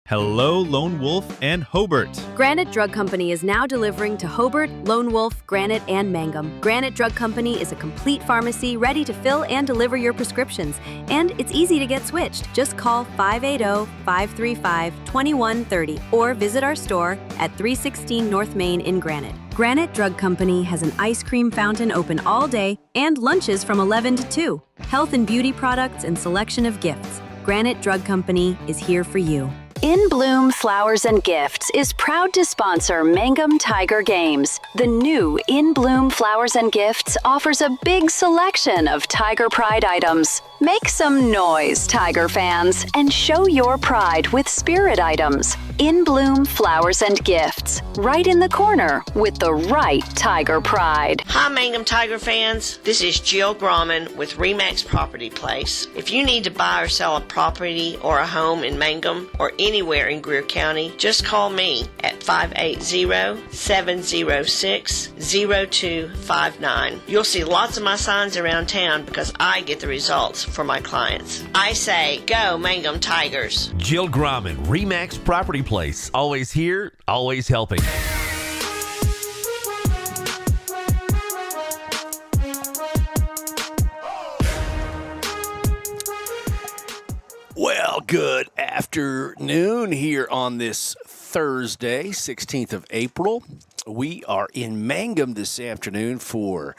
Hello, Lone Wolf and Hobart. Granite Drug Company is now delivering to Hobart, Lone Wolf, Granite, and Mangum. Granite Drug Company is a complete pharmacy ready to fill and deliver your prescriptions. And it's easy to get switched. Just call 580-535-2130 or visit our store at 316 North Main in Granite. Granite Drug Company has an ice cream fountain open all day and lunches from 11 to 2. Health and beauty products and selection of gifts. Granite Drug Company is here for you. In Bloom Flowers and Gifts is proud to sponsor Mangum Tiger Games. The new In Bloom Flowers and Gifts offers a big selection of Tiger Pride items. Make some noise, Tiger fans, and show your pride with spirit items. In Bloom Flowers and Gifts, right in the corner with the right Tiger Pride. Hi, Mangum Tiger fans. This is Jill Grauman with RE/MAX Property Place. If you need to buy or sell a property or a home in Mangum or anywhere in Greer County, just call me at 580-706-0259. You'll see lots of my signs around town because I get the results for my clients. I say, go Mangum Tigers. Jill Grauman, RE/MAX Property Place. Always here, always helping. Well, good afternoon here on this Thursday, 16th of April. We are in Mangum this afternoon for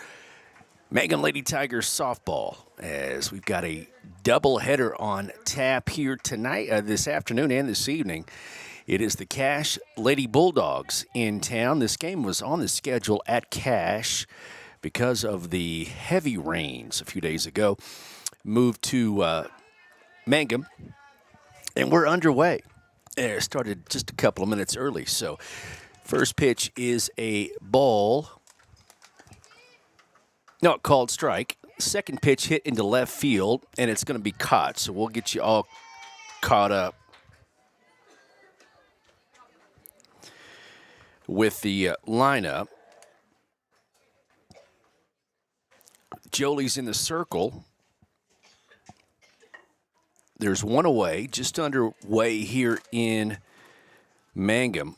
Mangum Lady Tigers softball, as we've got a doubleheader on tap here tonight, this afternoon and this evening. It is the Cache Lady Bulldogs in town. This game was on the schedule at Cache because of the heavy rains a few days ago. Moved to Mangum, and we're underway. It started just a couple of minutes early. So first pitch is a ball. No, called strike. Second pitch hit into left field, and it's going to be caught. So we'll get you all caught up with the lineup. Jolie's in the circle. There's one away, just underway here in Mangum.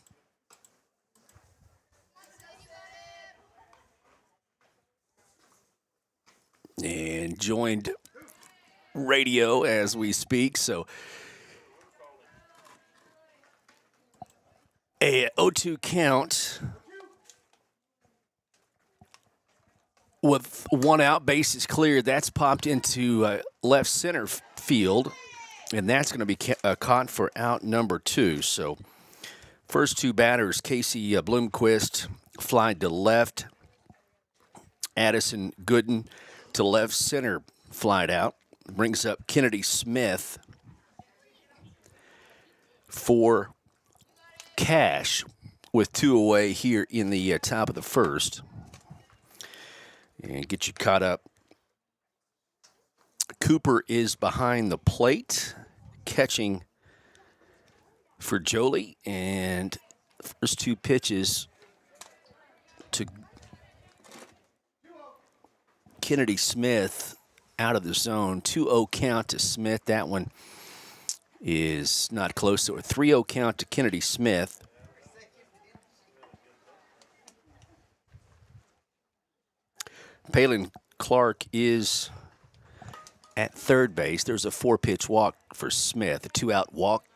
And joined radio as we speak, so a 0-2 count with one out, bases cleared. That's popped into left center field, and that's going to be caught for out number 2. So first two batters, Casey Bloomquist flied to left, Addison Gooden to left center, flied out. Brings up Kennedy Smith for Cache with 2 away here in the top of the first. And get you caught up. Cooper is behind the plate, catching for Jolie. And first 2 pitches to Kennedy Smith out of the zone. 2-0 count to Smith. That one is not close to a 3-0 count to Kennedy Smith. Palin Clark is at third base. There's a 4-pitch walk for Smith, a 2-out walk.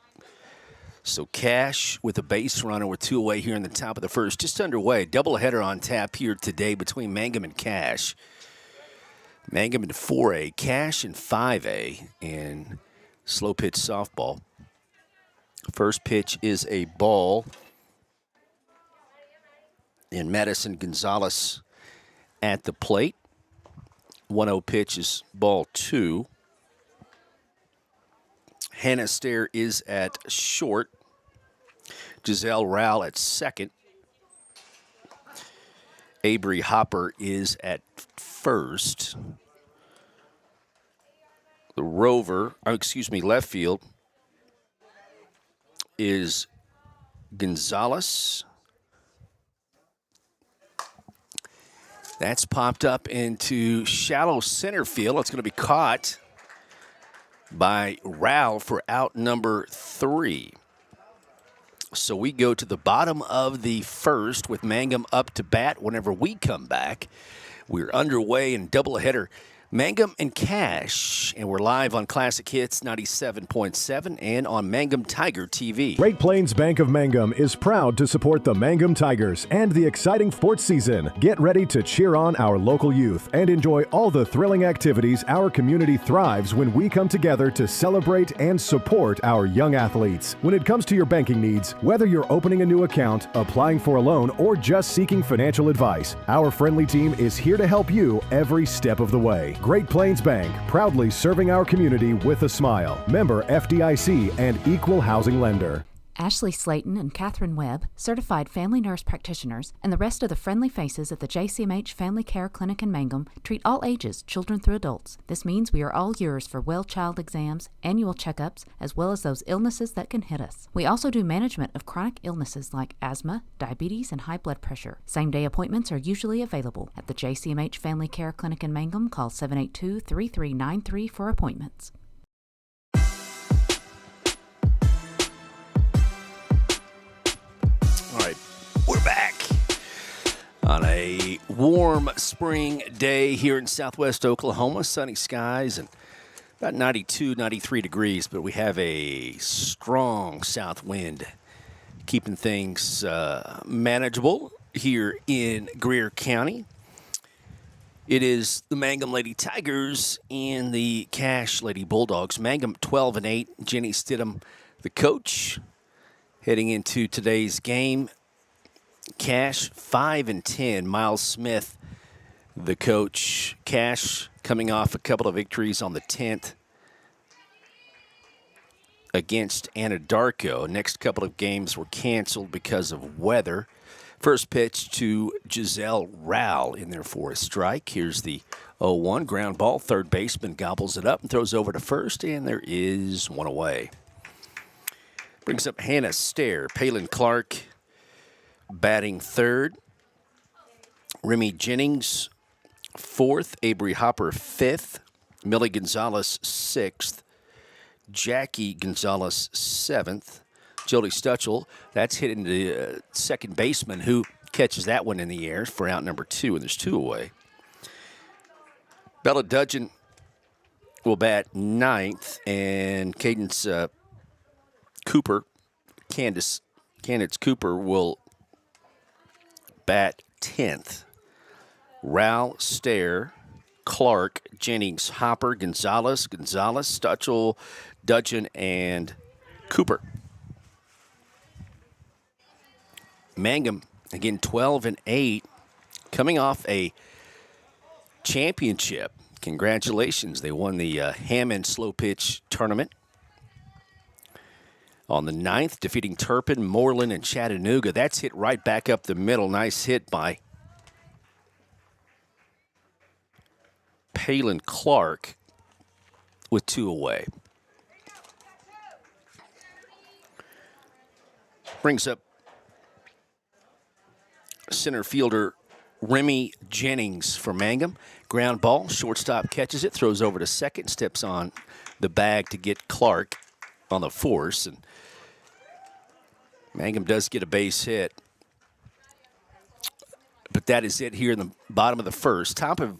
So Cache with a base runner with 2 away here in the top of the first. Just underway. Doubleheader on tap here today between Mangum and Cache. Mangum in 4A, Cache in 5A, and slow pitch softball. First pitch is a ball. And Madison Gonzalez at the plate. 1-0 pitch is ball 2. Hannah Stair is at short. Giselle Rowell at second. Avery Hopper is at first. The left field is Gonzalez. That's popped up into shallow center field. It's going to be caught by Rowell for out number 3. So we go to the bottom of the first with Mangum up to bat whenever we come back. We're underway in doubleheader. Mangum and Cash, and we're live on Classic Hits 97.7 and on Mangum Tiger TV. Great Plains Bank of Mangum is proud to support the Mangum Tigers and the exciting sports season. Get ready to cheer on our local youth and enjoy all the thrilling activities our community thrives when we come together to celebrate and support our young athletes. When it comes to your banking needs, whether you're opening a new account, applying for a loan, or just seeking financial advice, our friendly team is here to help you every step of the way. Great Plains Bank, proudly serving our community with a smile. Member FDIC and equal housing lender. Ashley Slayton and Catherine Webb, certified family nurse practitioners, and the rest of the friendly faces at the JCMH Family Care Clinic in Mangum treat all ages, children through adults. This means we are all yours for well child exams, annual checkups, as well as those illnesses that can hit us. We also do management of chronic illnesses like asthma, diabetes, and high blood pressure. Same-day appointments are usually available. At the JCMH Family Care Clinic in Mangum, call 782-3393 for appointments. All right, we're back on a warm spring day here in southwest Oklahoma. Sunny skies and about 92, 93 degrees, but we have a strong south wind keeping things manageable here in Greer County. It is the Mangum Lady Tigers and the Cash Lady Bulldogs. Mangum 12-8. Jenny Stidham, the coach, heading into today's game. Cash 5-10. Miles Smith, the coach. Cash coming off a couple of victories on the 10th against Anadarko. Next couple of games were canceled because of weather. First pitch to Giselle Rowell in there for a strike. Here's the 0-1 ground ball. Third baseman gobbles it up and throws over to first, and there is one away. Brings up Hannah Stair. Palin Clark batting third. Remy Jennings fourth. Avery Hopper fifth. Millie Gonzalez sixth. Jackie Gonzalez seventh. Jody Stutchell, that's hitting the second baseman who catches that one in the air for out number 2, and there's 2 away. Bella Dudgeon will bat ninth, and Cadence Candace Cooper will bat 10th. Rowell, Stair, Clark, Jennings, Hopper, Gonzalez, Stutchell, Dudgeon, and Cooper. Mangum, again, 12-8, coming off a championship. Congratulations. They won the Hammond Slow Pitch Tournament on the 9th, defeating Turpin, Moreland, and Chattanooga. That's hit right back up the middle. Nice hit by Palin Clark with 2 away. Brings up center fielder Remy Jennings for Mangum. Ground ball, shortstop catches it, throws over to second, steps on the bag to get Clark on the force, and Mangum does get a base hit. But that is it here in the bottom of the first. Top of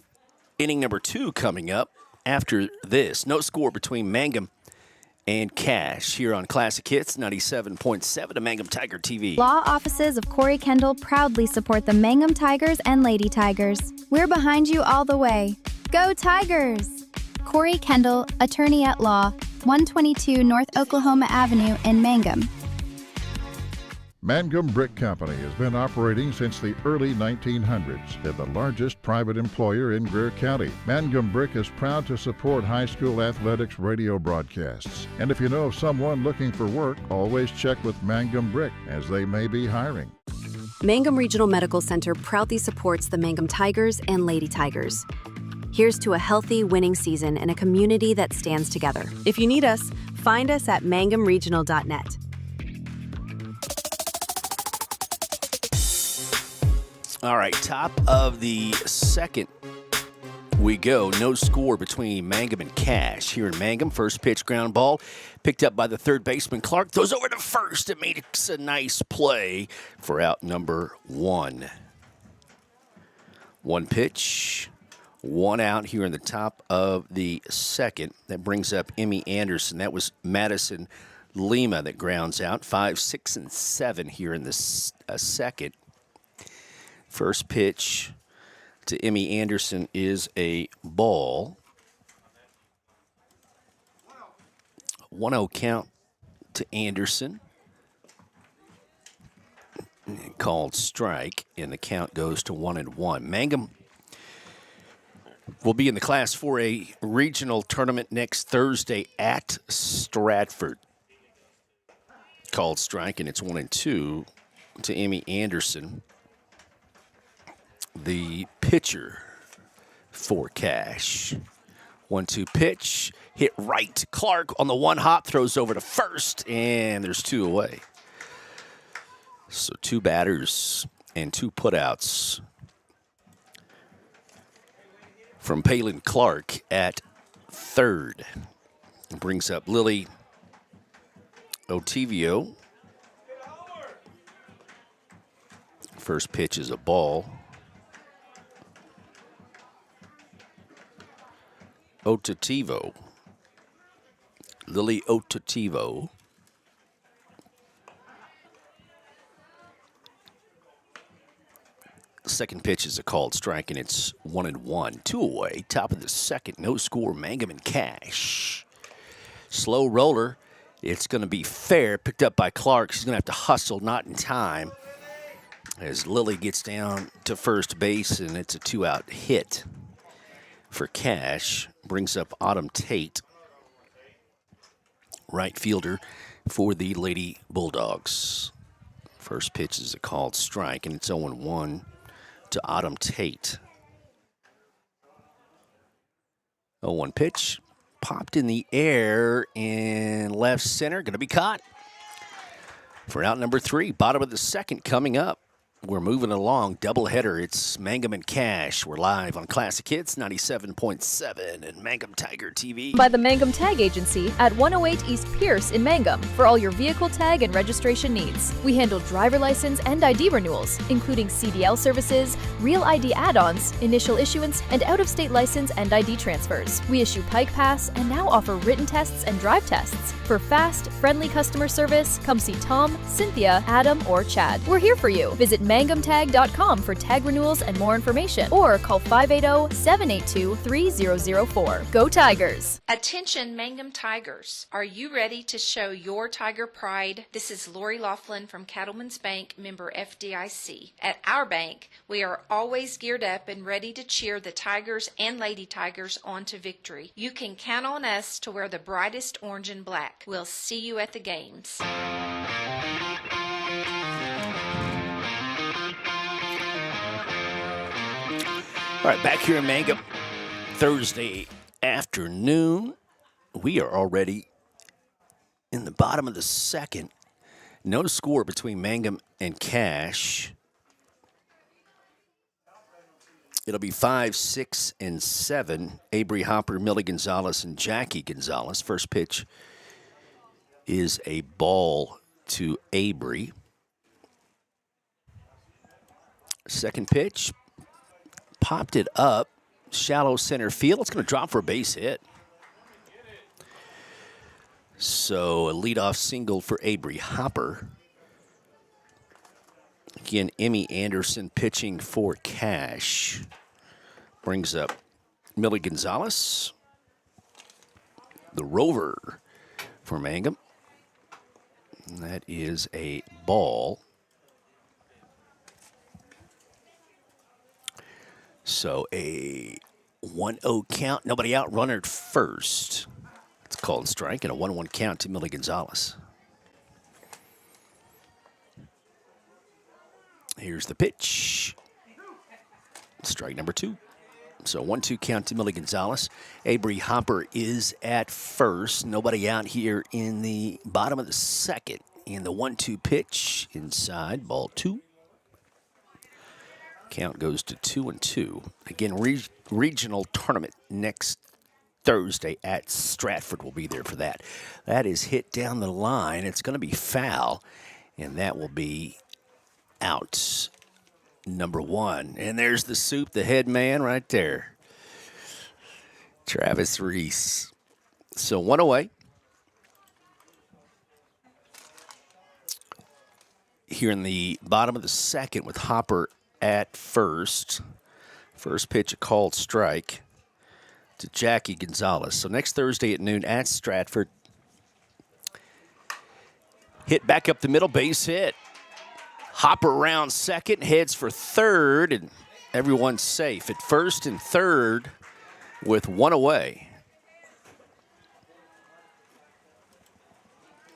inning number 2 coming up after this. No score between Mangum and Cash here on Classic Hits 97.7 to Mangum Tiger TV. Law offices of Corey Kendall proudly support the Mangum Tigers and Lady Tigers. We're behind you all the way. Go Tigers! Corey Kendall, attorney at law, 122 North Oklahoma Avenue in Mangum. Mangum Brick Company has been operating since the early 1900s. They're the largest private employer in Greer County. Mangum Brick is proud to support high school athletics radio broadcasts. And if you know of someone looking for work, always check with Mangum Brick, as they may be hiring. Mangum Regional Medical Center proudly supports the Mangum Tigers and Lady Tigers. Here's to a healthy, winning season and a community that stands together. If you need us, find us at mangumregional.net. All right, top of the second we go. No score between Mangum and Cash. Here in Mangum, first pitch ground ball picked up by the third baseman Clark. Throws over to first. It makes a nice play for out number one. One pitch, one out here in the top of the second. That brings up Emmy Anderson. That was Madison Lima that grounds out. 5, 6, and 7 here in the second. First pitch to Emmy Anderson is a ball. 1-0 count to Anderson. Called strike, and the count goes to 1-1. Mangum will be in the Class 4A regional tournament next Thursday at Stratford. Called strike, and it's 1-2 to Emmy Anderson. The pitcher for Cash. 1-2 pitch, hit right. Clark on the one hop, throws over to first, and there's 2 away. So 2 batters and 2 putouts from Palin Clark at third. Brings up Lily Otivio. First pitch is a ball. Otativo. Lily Otativo. Second pitch is a called strike, and it's 1-1. 2 away. Top of the second. No score. Mangum and Cash. Slow roller. It's going to be fair. Picked up by Clark. She's going to have to hustle. Not in time. As Lily gets down to first base, and it's a 2-out hit for Cash. Brings up Autumn Tate. Right fielder for the Lady Bulldogs. First pitch is a called strike, and it's 0-1. To Autumn Tate. 0-1 pitch. Popped in the air in left center. Going to be caught for out number 3. Bottom of the second coming up. We're moving along. Doubleheader. It's Mangum and Cash. We're live on Classic Hits 97.7 and Mangum Tiger TV. By the Mangum Tag Agency at 108 East Pierce in Mangum for all your vehicle tag and registration needs. We handle driver license and ID renewals, including CDL services, real ID add-ons, initial issuance, and out-of-state license and ID transfers. We issue Pike Pass and now offer written tests and drive tests. For fast, friendly customer service, come see Tom, Cynthia, Adam, or Chad. We're here for you. Visit mangumtag.com for tag renewals and more information, or call 580-782-3004. Go Tigers! Attention Mangum Tigers. Are you ready to show your Tiger pride? This is Lori Laughlin from Cattleman's Bank, member FDIC. At our bank, we are always geared up and ready to cheer the Tigers and Lady Tigers on to victory. You can count on us to wear the brightest orange and black. We'll see you at the games. All right, back here in Mangum, Thursday afternoon. We are already in the bottom of the second. No score between Mangum and Cash. It'll be 5, 6, and 7. Avery Hopper, Millie Gonzalez, and Jackie Gonzalez. First pitch is a ball to Avery. Second pitch. Popped it up, shallow center field. It's going to drop for a base hit. So a leadoff single for Avery Hopper. Again, Emmy Anderson pitching for Cash. Brings up Millie Gonzalez. The rover for Mangum. And that is a ball. So a 1-0 count. Nobody out. Runner at first. It's called strike, and a 1-1 count to Millie Gonzalez. Here's the pitch. Strike number 2. So 1-2 count to Millie Gonzalez. Avery Hopper is at first. Nobody out here in the bottom of the second. In the 1-2 pitch inside, ball 2. Count goes to 2-2. Again, regional tournament next Thursday at Stratford. Will be there for that. That is hit down the line. It's going to be foul, and that will be out. Number 1. And there's the soup, the head man right there. Travis Reese. So 1 away. Here in the bottom of the second with Hopper at first. First pitch, a called strike to Jackie Gonzalez. So next Thursday at noon at Stratford. Hit back up the middle, base hit. Hopper around second, heads for third, and everyone's safe at first and third with 1 away.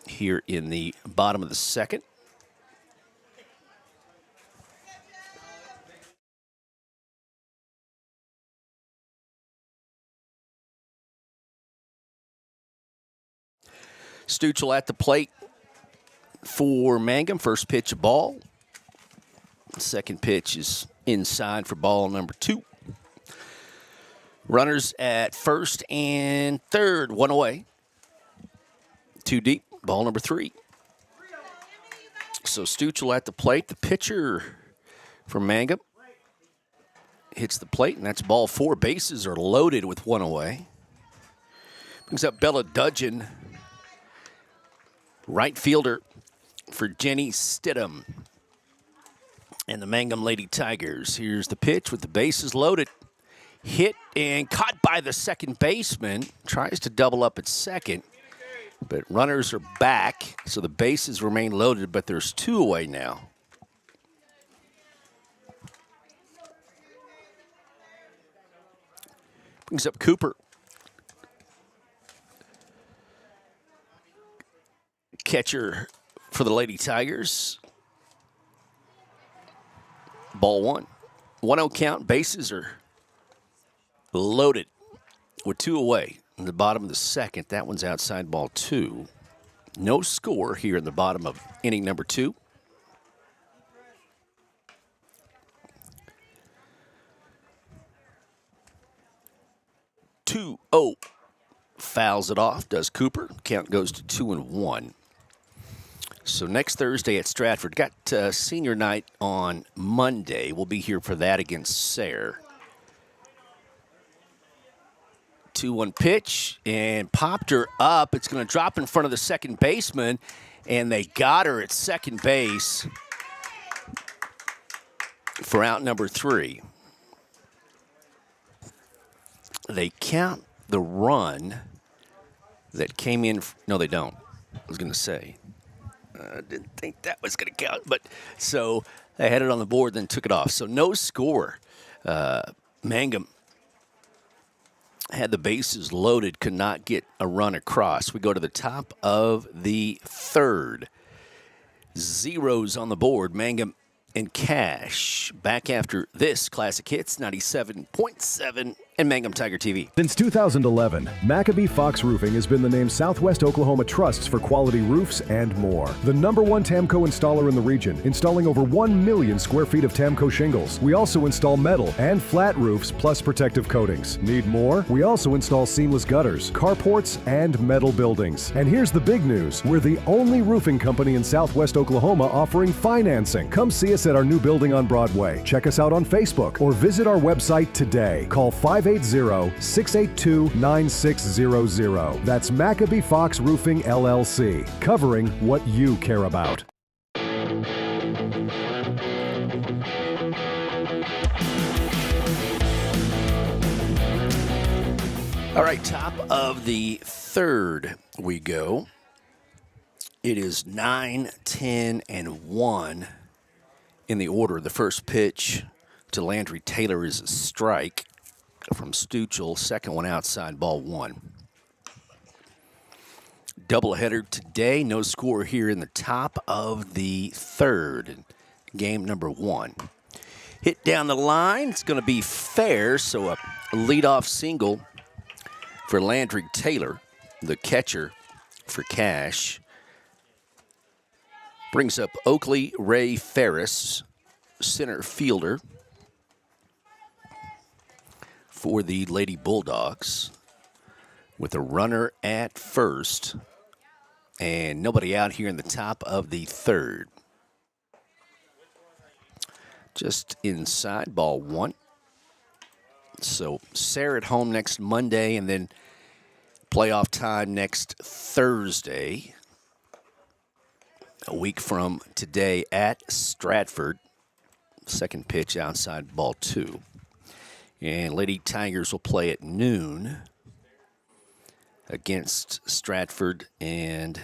Here in the bottom of the second. Stuchel at the plate for Mangum. First pitch, a ball. Second pitch is inside for ball number 2. Runners at first and third, 1 away. 2 deep, ball number 3. So Stuchel at the plate. The pitcher for Mangum hits the plate, and that's ball 4. Bases are loaded with 1 away. Brings up Bella Dudgeon, right fielder for Jenny Stidham and the Mangum Lady Tigers. Here's the pitch with the bases loaded. Hit and caught by the second baseman. Tries to double up at second, but runners are back, so the bases remain loaded, but there's 2 away now. Brings up Cooper. Catcher for the Lady Tigers. Ball 1. 1-0 count. Bases are loaded with 2 away in the bottom of the second. That one's outside, ball 2. No score here in the bottom of inning number 2. Fouls it off, does Cooper. Count goes to 2-1. So next Thursday at Stratford. Got senior night on Monday. We'll be here for that against Sayre. 2-1 pitch and popped her up. It's going to drop in front of the second baseman, and they got her at second base for out number 3. They count the run that came in. No, they don't. I was going to say. I didn't think that was going to count. But so they had it on the board, then took it off. So no score. Mangum had the bases loaded, could not get a run across. We go to the top of the third. Zeros on the board. Mangum and Cash back after this Classic Hits 97.7 and Mangum Tiger TV. Since 2011, Maccabee Fox Roofing has been the name Southwest Oklahoma trusts for quality roofs and more. The #1 Tamco installer in the region, installing over 1 million square feet of Tamco shingles. We also install metal and flat roofs plus protective coatings. Need more? We also install seamless gutters, carports, and metal buildings. And here's the big news. We're the only roofing company in Southwest Oklahoma offering financing. Come see us at our new building on Broadway. Check us out on Facebook or visit our website today. Call 580-682-9600. That's Maccabee Fox Roofing, LLC, covering what you care about. All right, top of the third we go. It is 9, 10, and 1 in the order. The first pitch to Landry Taylor is a strike from Stuchel. Second one outside, ball 1. Doubleheader today. No score here in the top of the third. Game number 1. Hit down the line. It's going to be fair, so a leadoff single for Landry Taylor, the catcher for Cash. Brings up Oakley Ray Ferris, center fielder for the Lady Bulldogs with a runner at first and nobody out here in the top of the third. Just inside, ball one. So Sarah at home next Monday and then playoff time next Thursday. A week from today at Stratford. Second pitch outside, ball two. And Lady Tigers will play at noon against Stratford, and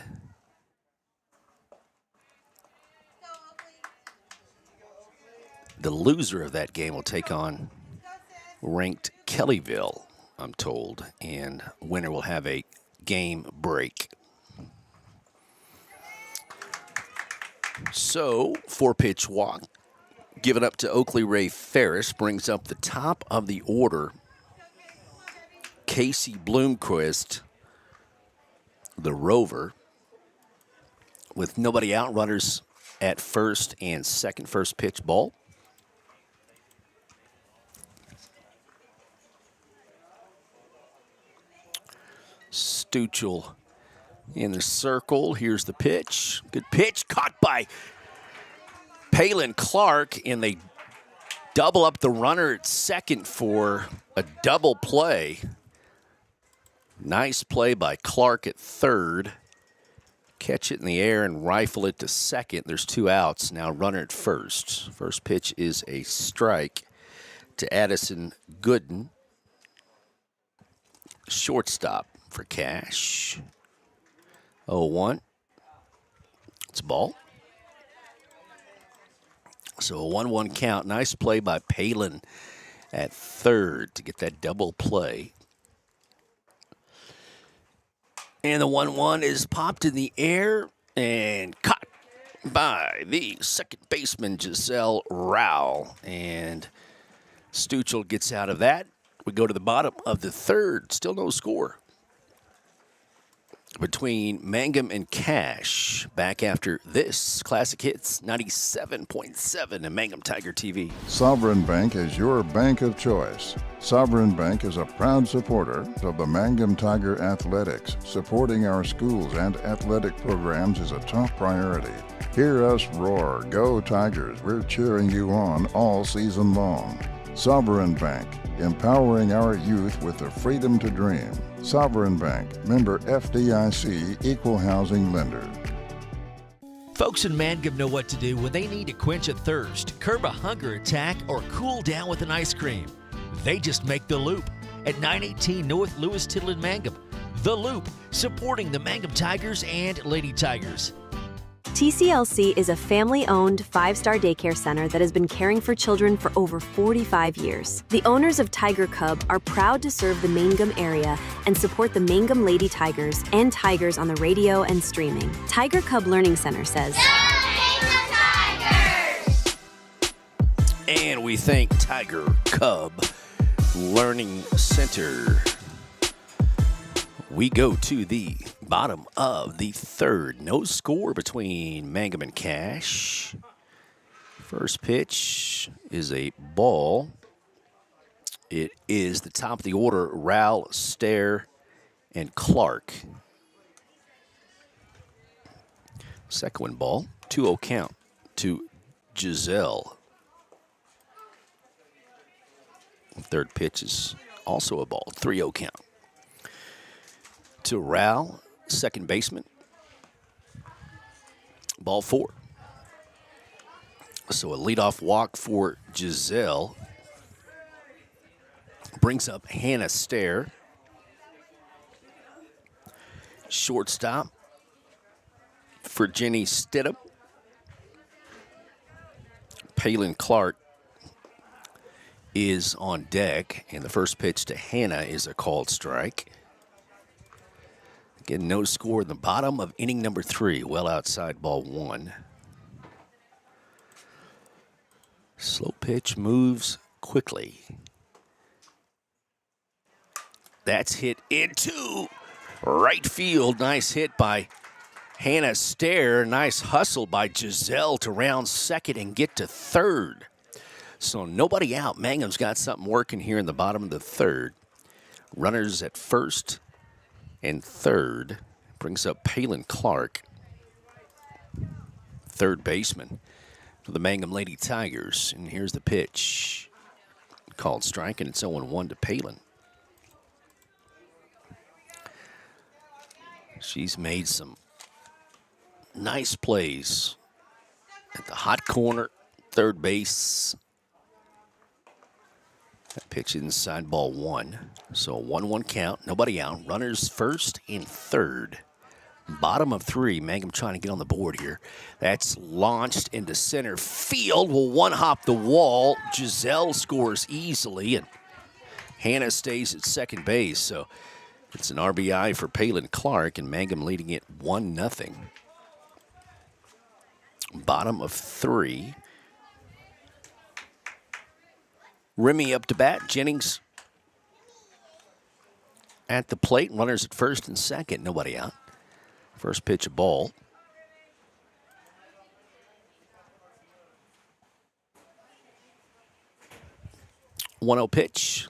the loser of that game will take on ranked Kellyville, I'm told, and winner will have a game break. So, four-pitch walk given up to Oakley Ray Ferris brings up the top of the order. Casey Bloomquist, the Rover, with nobody out, runners at first and second. First pitch, ball. Stuchel in the circle. Here's the pitch. Good pitch, caught by Palin Clark, and they double up the runner at second for a double play. Nice play by Clark at third. Catch it in the air and rifle it to second. There's two outs. Now runner at first. First pitch is a strike to Addison Gooden. Shortstop for Cash. 0-1. It's a ball. So a 1-1 count. Nice play by Palin at third to get that double play. And the 1-1 is popped in the air and caught by the second baseman, Giselle Rowell. And Stuchel gets out of that. We go to the bottom of the third. Still no score between Mangum and Cash. Back after this. Classic Hits 97.7 and Mangum Tiger TV. Sovereign Bank is your bank of choice. Sovereign Bank is a proud supporter of the Mangum Tiger Athletics. Supporting our schools and athletic programs is a top priority. Hear us roar, go Tigers. We're cheering you on all season long. Sovereign Bank, empowering our youth with the freedom to dream. Sovereign Bank, member FDIC, equal housing lender. Folks in Mangum know what to do when they need to quench a thirst, curb a hunger attack, or cool down with an ice cream. They just make the Loop at 918 North Lewis Tittle in Mangum. The Loop, supporting the Mangum Tigers and Lady Tigers. TCLC is a family-owned, five-star daycare center that has been caring for children for over 45 years. The owners of Tiger Cub are proud to serve the Mangum area and support the Mangum Lady Tigers and Tigers on the radio and streaming. Tiger Cub Learning Center says, and we thank Tiger Cub Learning Center. We go to the bottom of the third. No score between Mangum and Cash. First pitch is a ball. It is the top of the order, Rowell, Stair, and Clark. Second one ball, 2-0 count to Giselle. Third pitch is also a ball, 3-0 count to Rowell, second baseman. Ball four. So a leadoff walk for Giselle. Brings up Hannah Stair. Shortstop for Jenny Stidham. Palin Clark is on deck, and the first pitch to Hannah is a called strike. Again, no score in the bottom of inning number 3, well outside ball 1. Slow pitch moves quickly. That's hit into right field. Nice hit by Hannah Stair. Nice hustle by Giselle to round second and get to third. So nobody out. Mangum's got something working here in the bottom of the third. Runners at first and third. Brings up Palin Clark, third baseman for the Mangum Lady Tigers. And here's the pitch. Called strike, and it's 0-1 to Palin. She's made some nice plays at the hot corner, third base. That pitch inside, ball one. So a 1-1 count, nobody out. Runners first and third. Bottom of three, Mangum trying to get on the board here. That's launched into center field. Will one hop the wall. Giselle scores easily, and Hannah stays at second base. So it's an RBI for Palin Clark, and Mangum leading it 1-0. Bottom of three. Remy up to bat. Jennings at the plate. Runners at first and second. Nobody out. First pitch, a ball. One 0 pitch.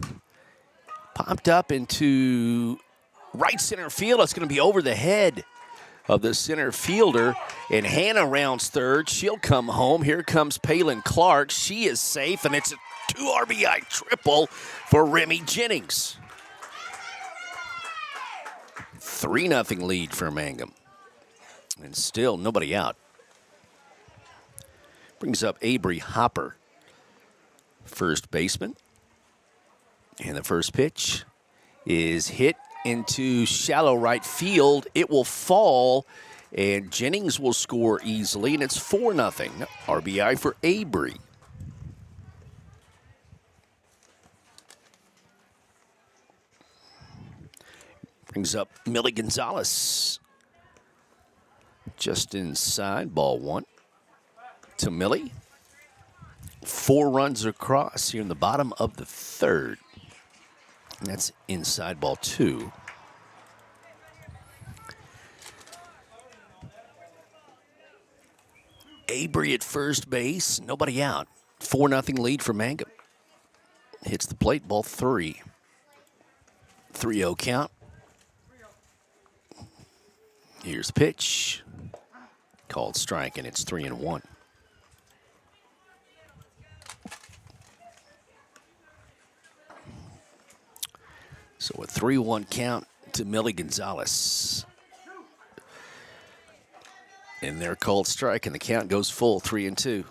Popped up into right center field. It's going to be over the head of the center fielder. And Hannah rounds third. She'll come home. Here comes Palin Clark. She is safe, and it's a 2 RBI triple for Remy Jennings. 3-0 lead for Mangum. And still nobody out. Brings up Avery Hopper, first baseman. And the first pitch is hit into shallow right field. It will fall, and Jennings will score easily, and it's 4-0. RBI for Avery. Brings up Millie Gonzalez. Just inside, ball one to Millie. 4 runs across here in the bottom of the third. And that's inside, ball 2. Avery at first base, nobody out. 4-0 lead for Mangum. Hits the plate, ball 3. 3-0 count. Here's the pitch. Called strike, and it's 3-1. So a 3-1 count to Millie Gonzalez. And they're called strike, and the count goes full, 3-2.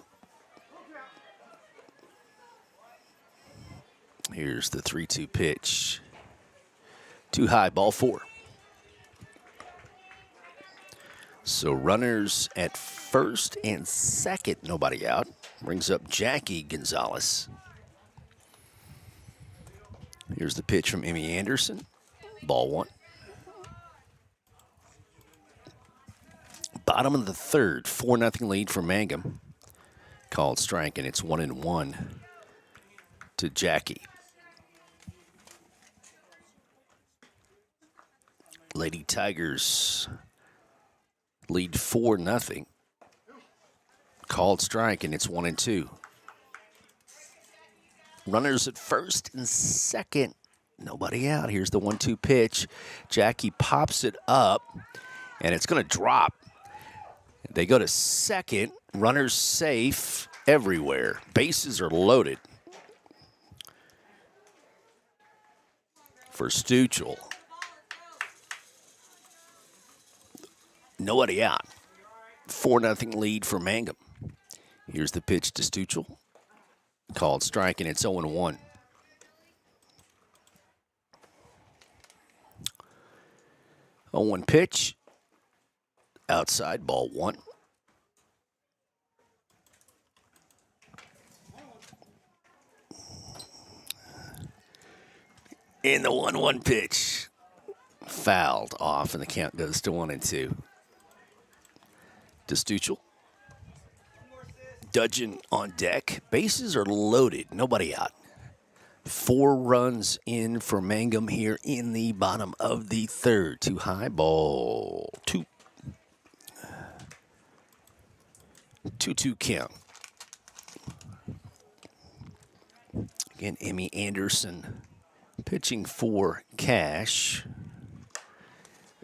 Here's the 3-2 pitch. Too high, ball 4. So runners at first and second, nobody out. Brings up Jackie Gonzalez. Here's the pitch from Emmy Anderson. Ball 1. Bottom of the third, 4-0 lead for Mangum. Called strike, and it's 1-1 to Jackie. Lady Tigers lead 4-0. Called strike, and it's 1-2. Runners at first and second. Nobody out. Here's the 1-2 pitch. Jackie pops it up, and it's going to drop. They go to second. Runners safe everywhere. Bases are loaded for Stuchel. Nobody out. 4-0 lead for Mangum. Here's the pitch to Stuchel. Called strike, and it's 0-1. A 1 pitch. Outside, ball 1. And the 1-1 pitch. Fouled off, and the count goes to 1-2. To Stuchel. Dudgeon on deck. Bases are loaded. Nobody out. 4 runs in for Mangum here in the bottom of the third. Too high, ball 2. 2-2 count. Again, Emmy Anderson pitching for Cash.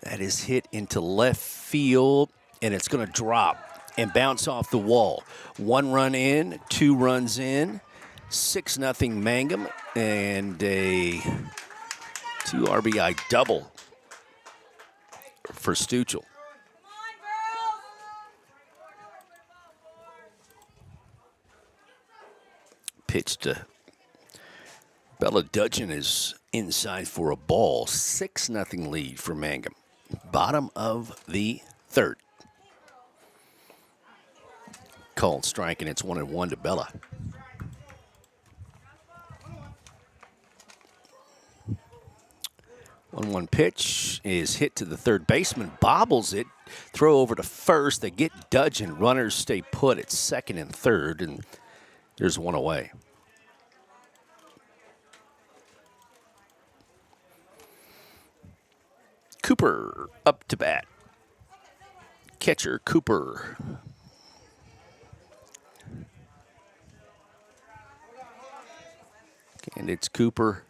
That is hit into left field, and it's going to drop and bounce off the wall. 1 run in, 2 runs in, 6-0 Mangum, and a 2 RBI double for Stuchel. Pitch to Bella Dudgeon is inside for a ball. 6-0 lead for Mangum. Bottom of the 3rd. Called strike, and it's 1-1 to Bella. One pitch is hit to the third baseman, bobbles it, throw over to first. They get Dudgeon. Runners stay put at second and third, and there's one away. Cooper up to bat. Catcher Cooper. And it's Cooper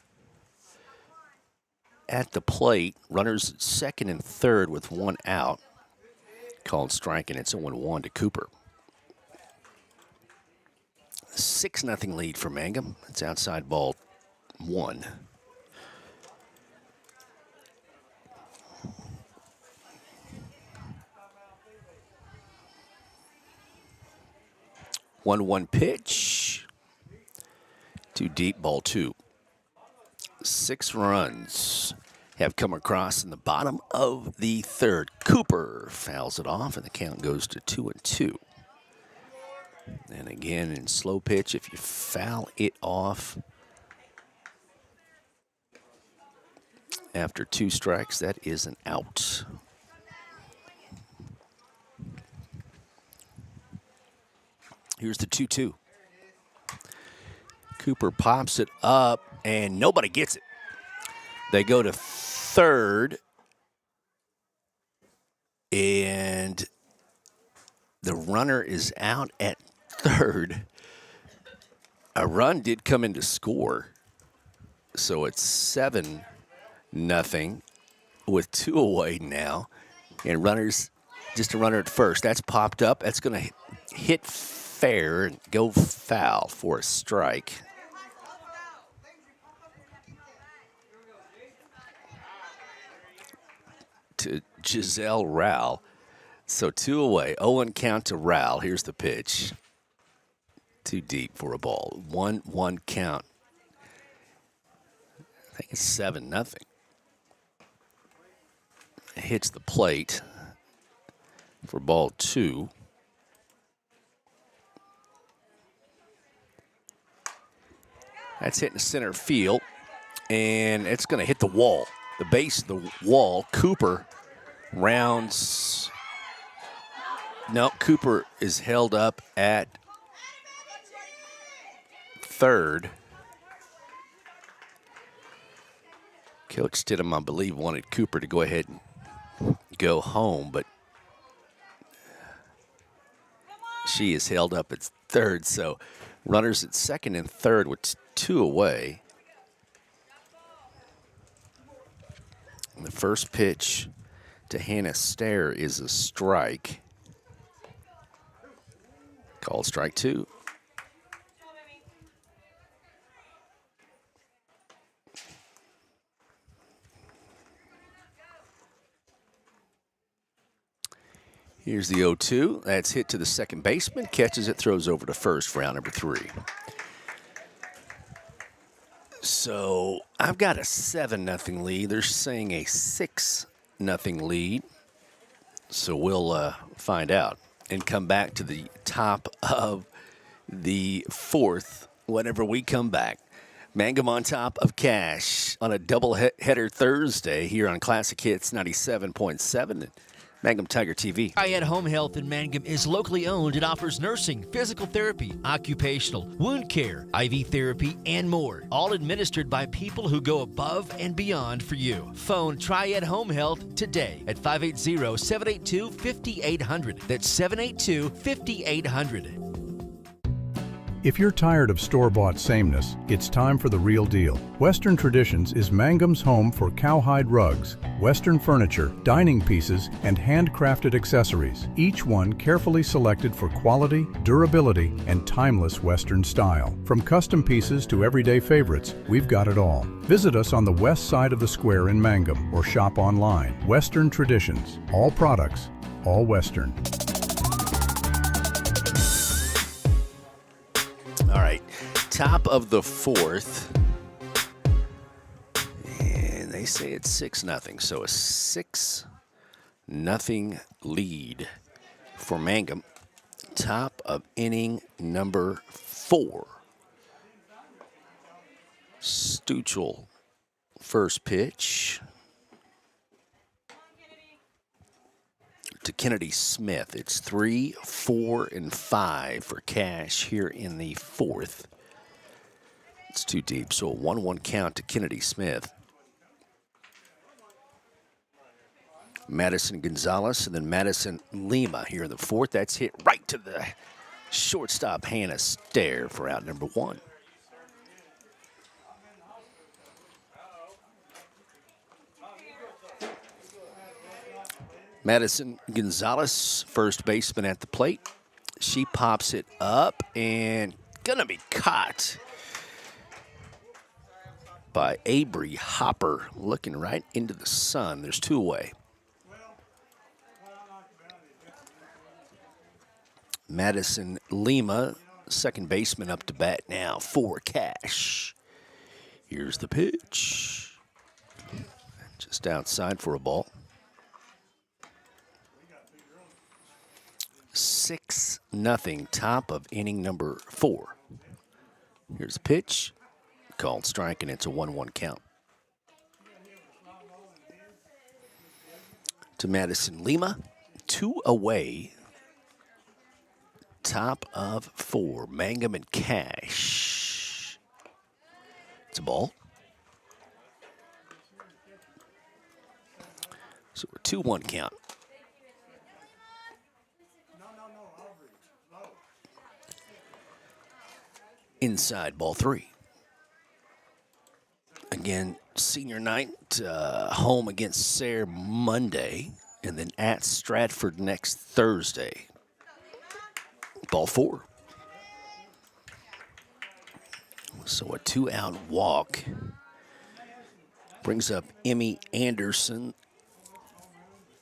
at the plate. Runners at second and third with 1 out. Called strike, and it's 0-1 to Cooper. 6-0 lead for Mangum. It's outside ball 1. One pitch. Too deep, ball 2. 6 runs have come across in the bottom of the 3rd. Cooper fouls it off, and the count goes to 2-2. And again, in slow pitch, if you foul it off after 2 strikes, that is an out. Here's the 2-2. Cooper pops it up, and nobody gets it. They go to 3rd, and the runner is out at 3rd. A run did come in to score, so it's 7-0 with 2 away now, and just a runner at first. That's popped up. That's going to hit fair and go foul for a strike. To Giselle Rowell. So 2 away. 0-1 count to Rowell. Here's the pitch. Too deep for a ball. 1-1 count. I think it's 7-0. Hits the plate for ball 2. That's hitting center field, and it's going to hit the wall. The base of the wall. Cooper rounds. No, Cooper is held up at 3rd. Coach Stidham, I believe, wanted Cooper to go ahead and go home, but she is held up at 3rd. So runners at second and third with 2 away. And the first pitch to Hannah Stair is a strike. Called strike 2. Here's the 0-2. That's hit to the second baseman. Catches it, throws over to first for out number 3. So I've got a 7-0 lead. They're saying a 6-0 lead. So we'll find out and come back to the top of the 4th whenever we come back. Mangum on top of Cash on a double-header Thursday here on Classic Hits 97.7. Mangum Tiger TV. Triad Home Health in Mangum is locally owned and offers nursing, physical therapy, occupational, wound care, IV therapy, and more. All administered by people who go above and beyond for you. Phone Triad Home Health today at 580-782-5800. That's 782-5800. If you're tired of store-bought sameness, it's time for the real deal. Western Traditions is Mangum's home for cowhide rugs, Western furniture, dining pieces, and handcrafted accessories, each one carefully selected for quality, durability, and timeless Western style. From custom pieces to everyday favorites, we've got it all. Visit us on the west side of the square in Mangum or shop online. Western Traditions. All products, all Western. All right, top of the fourth, and they say it's 6-0, so a 6-0 lead for Mangum. Top of inning number 4. Stuchel, first pitch to Kennedy Smith. It's 3, 4, and 5 for Cash here in the fourth. It's too deep, so a 1-1 count to Kennedy Smith. Madison Gonzalez and then Madison Lima here in the fourth. That's hit right to the shortstop Hannah Stair for out number 1. Madison Gonzalez, first baseman at the plate. She pops it up and gonna be caught by Avery Hopper, looking right into the sun. There's 2 away. Madison Lima, second baseman, up to bat now for Cash. Here's the pitch. Just outside for a ball. 6-0, top of inning number 4. Here's a pitch, called strike, and it's a 1-1 count. To Madison Lima, 2 away, top of 4, Mangum and Cash. It's a ball. So we're 2-1 count. Inside, ball 3. Again, senior night, home against Sayre Monday, and then at Stratford next Thursday. Ball 4. So a 2-out walk brings up Emmy Anderson,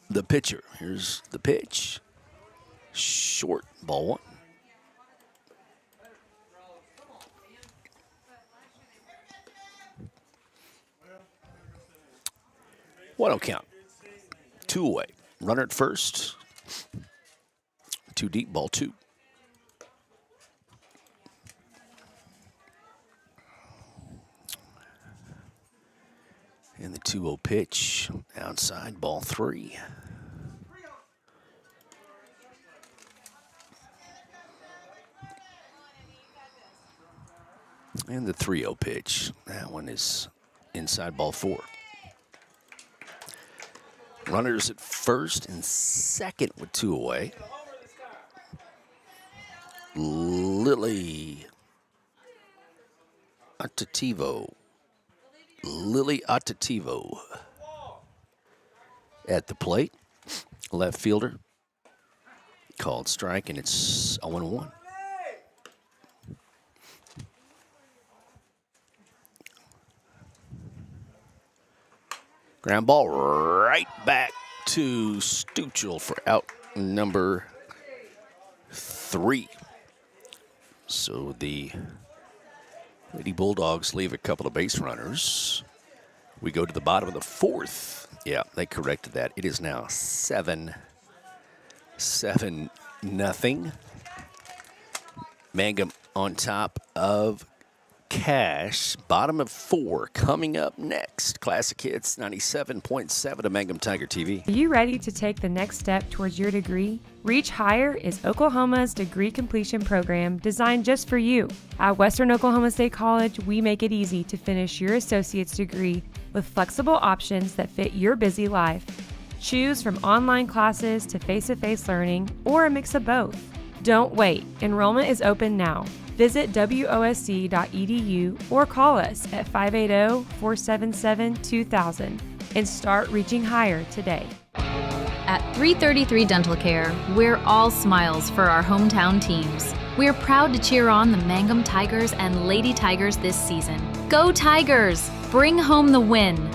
the pitcher. Here's the pitch. Short, ball 1. 1-0 count. 2 away. Runner at first. 2 deep, ball 2. And the 2-0 pitch. Outside, ball 3. And the 3-0 pitch. That one is inside, ball 4. Runners at first and second with 2 away. Lily Attativo at the plate. Left fielder. Called strike, and it's 0-1. Ground ball right back to Stuchel for out number 3. So the Lady Bulldogs leave a couple of base runners. We go to the bottom of the 4th. Yeah, they corrected that. It is now 7-0. Mangum on top of Cash, bottom of 4, coming up next. Classic Hits 97.7 of Mangum Tiger TV. Are you ready to take the next step towards your degree? Reach Higher is Oklahoma's degree completion program designed just for you. At Western Oklahoma State College, we make it easy to finish your associate's degree with flexible options that fit your busy life. Choose from online classes to face-to-face learning or a mix of both. Don't wait. Enrollment is open now. Visit WOSC.edu or call us at 580-477-2000 and start reaching higher today. At 333 Dental Care, we're all smiles for our hometown teams. We're proud to cheer on the Mangum Tigers and Lady Tigers this season. Go Tigers! Bring home the win!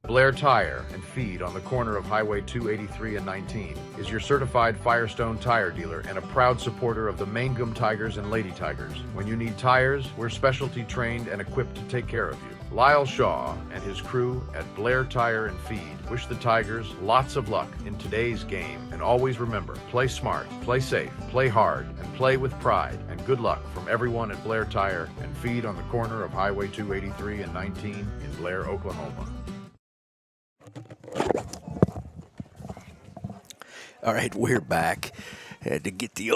Blair Tire and Feed on the corner of Highway 283 and 19 is your certified Firestone tire dealer and a proud supporter of the Mangum Tigers and Lady Tigers. When you need tires, we're specialty trained and equipped to take care of you. Lyle Shaw and his crew at Blair Tire and Feed wish the Tigers lots of luck in today's game, and always remember, play smart, play safe, play hard, and play with pride. And good luck from everyone at Blair Tire and Feed on the corner of Highway 283 and 19 in Blair, Oklahoma. All right, we're back. Had to get the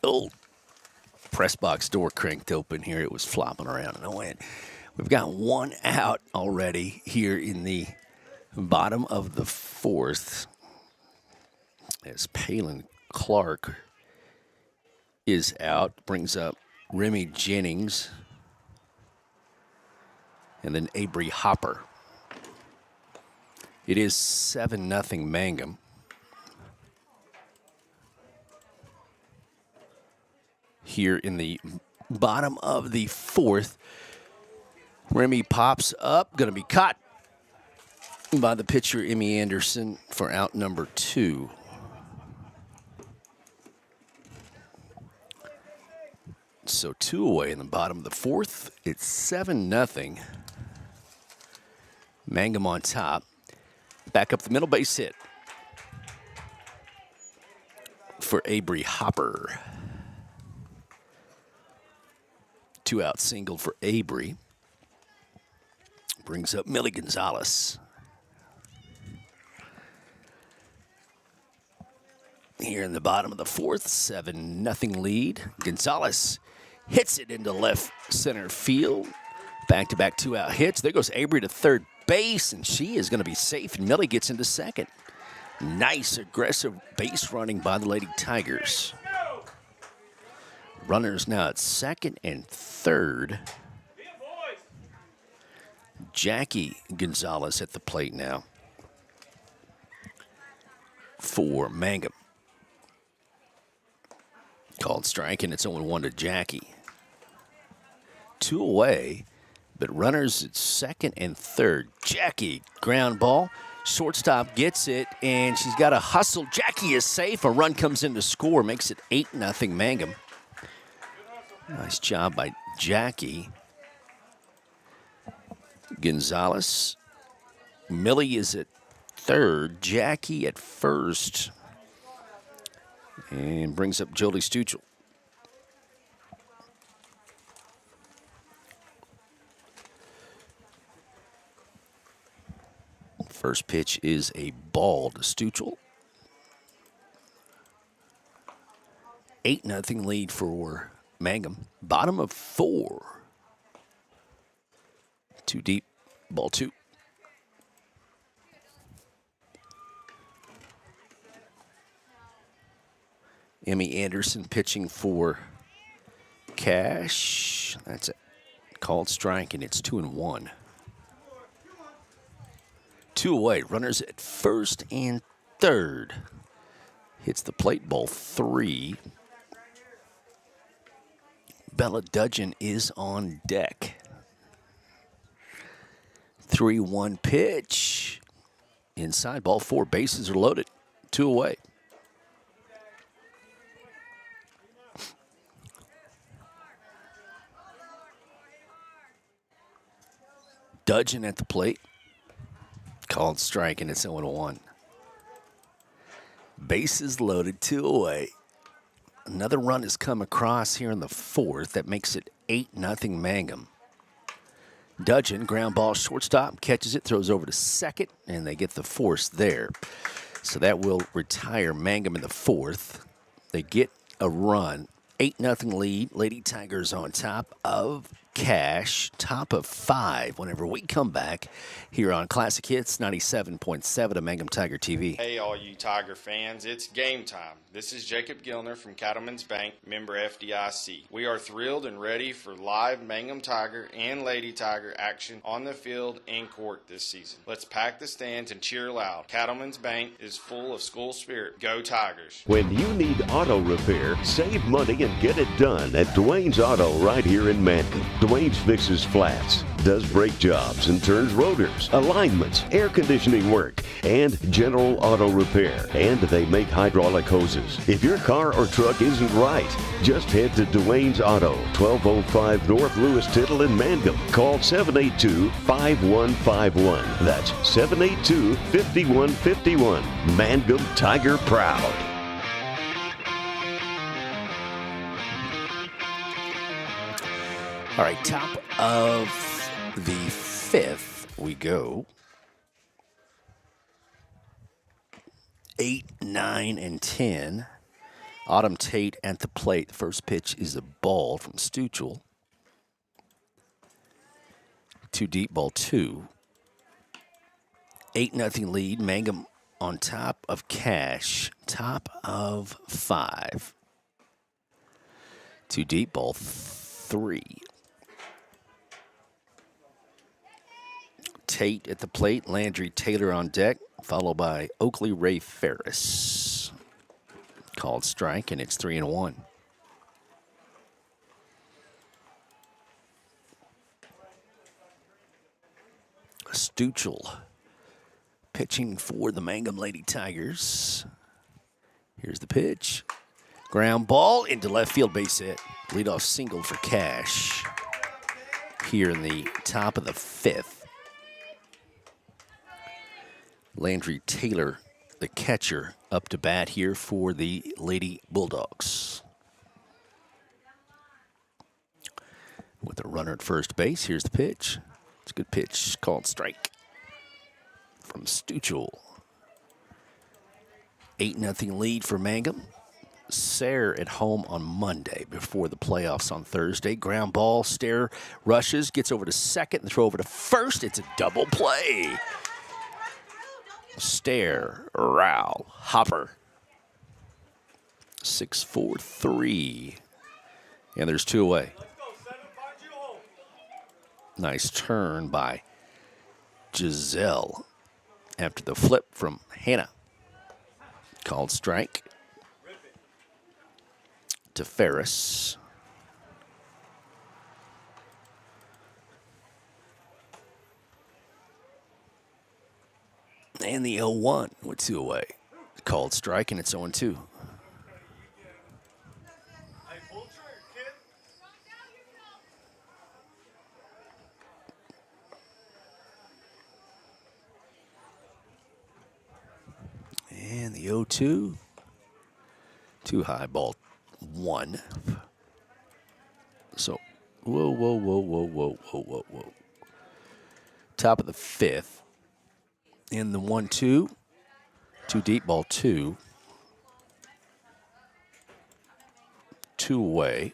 old press box door cranked open here. It was flopping around and I went. We've got one out already here in the bottom of the fourth as Palin Clark is out. Brings up Remy Jennings and then Avery Hopper. It is 7-0 Mangum. Here in the bottom of the fourth. Remy pops up, going to be caught by the pitcher, Emmy Anderson, for out number 2. So 2 away in the bottom of the fourth. It's 7-0. Mangum on top. Back up the middle, base hit for Avery Hopper. 2 out single for Avery. Brings up Millie Gonzalez. Here in the bottom of the fourth, 7-0 lead. Gonzalez hits it into left center field. Back-to-back 2-out hits. There goes Avery to third base, and she is going to be safe, and Millie gets into second. Nice, aggressive base running by the Lady Tigers. Runners now at second and third. Jackie Gonzalez at the plate now for Mangum. Called strike, and it's 0-1 to Jackie. 2 away, but runners at second and third. Jackie, ground ball. Shortstop gets it, and she's got to hustle. Jackie is safe. A run comes in to score, makes it 8-0 Mangum. Nice job by Jackie. Gonzalez. Millie is at third. Jackie at first. And brings up Jolie Stuchel. First pitch is a ball to Stuchel. 8-0 lead for Mangum. Bottom of 4. 2 deep, ball 2. Emmy Anderson pitching for Cash. That's it. Called strike, and it's 2-1. 2 away. Runners at first and third. Hits the plate, ball 3. Bella Dudgeon is on deck. 3-1 pitch. Inside, ball 4. Bases are loaded. 2 away. Dudgeon at the plate. Called strike, and it's 0-1. Bases loaded, 2 away. Another run has come across here in the fourth. That makes it 8-0 Mangum. Dudgeon, ground ball, shortstop, catches it, throws over to second, and they get the force there. So that will retire Mangum in the fourth. They get a run. 8-0 lead. Lady Tigers on top of Cash, top of 5 whenever we come back here on Classic Hits 97.7 of Mangum Tiger TV. Hey, all you Tiger fans, it's game time. This is Jacob Gilner from Cattlemen's Bank, member FDIC. We are thrilled and ready for live Mangum Tiger and Lady Tiger action on the field and court this season. Let's pack the stands and cheer loud. Cattlemen's Bank is full of school spirit. Go Tigers! When you need auto repair, save money and get it done at Dwayne's Auto right here in Mangum. Dwayne's fixes flats, does brake jobs and turns rotors, alignments, air conditioning work, and general auto repair. And they make hydraulic hoses. If your car or truck isn't right, just head to Dwayne's Auto, 1205 North Lewis Tittle in Mangum. Call 782-5151. That's 782-5151. Mangum Tiger Proud. All right, top of the 5th we go. 8, 9, and 10. Autumn Tate at the plate. The first pitch is a ball from Stuchel. 2 deep, ball 2. 8-0 lead. Mangum on top of Cash. Top of 5. 2 deep, ball 3. Tate at the plate, Landry Taylor on deck, followed by Oakley Ray Ferris. Called strike, and it's 3-1. Stuchel pitching for the Mangum Lady Tigers. Here's the pitch. Ground ball into left field, base hit. Leadoff single for Cash here in the top of the 5th. Landry Taylor, the catcher, up to bat here for the Lady Bulldogs. With a runner at first base, here's the pitch. It's a good pitch, called strike from Stuchel. 8-0 lead for Mangum. Sayre at home on Monday before the playoffs on Thursday. Ground ball, Sayre rushes, gets over to second and throw over to first. It's a double play. Sayre, Rao, Hopper. 6-4-3. And there's 2 away. Nice turn by Giselle after the flip from Hannah. Called strike to Ferris. And the 0-1 with 2 away. Called strike, and it's 0-2. And the 0-2. Too high, ball 1. So, whoa. Top of the 5th. In the 1-2. 2 deep, ball 2. 2 away.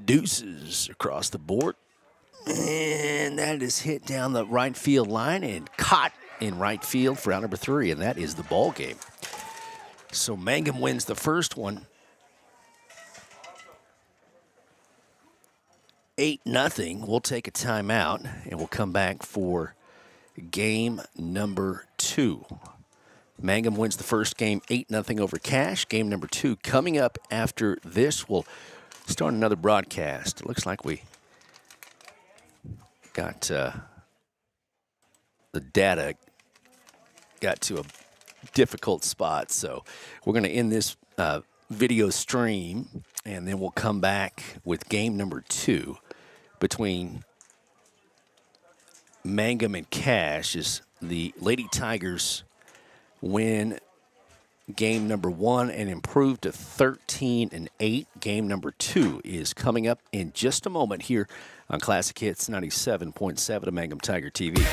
Deuces across the board. And that is hit down the right field line and caught in right field for out number 3, and that is the ball game. So Mangum wins the first one. 8-0. We'll take a timeout, and we'll come back for game number 2. Mangum wins the first game 8-0 over Cash. Game number 2 coming up after this. We'll start another broadcast. It looks like we got the data got to a difficult spot. So we're going to end this video stream, and then we'll come back with game number 2 between Mangum and Cash as the Lady Tigers win game number 1 and improve to 13-8. Game number 2 is coming up in just a moment here on Classic Hits 97.7 of Mangum Tiger TV.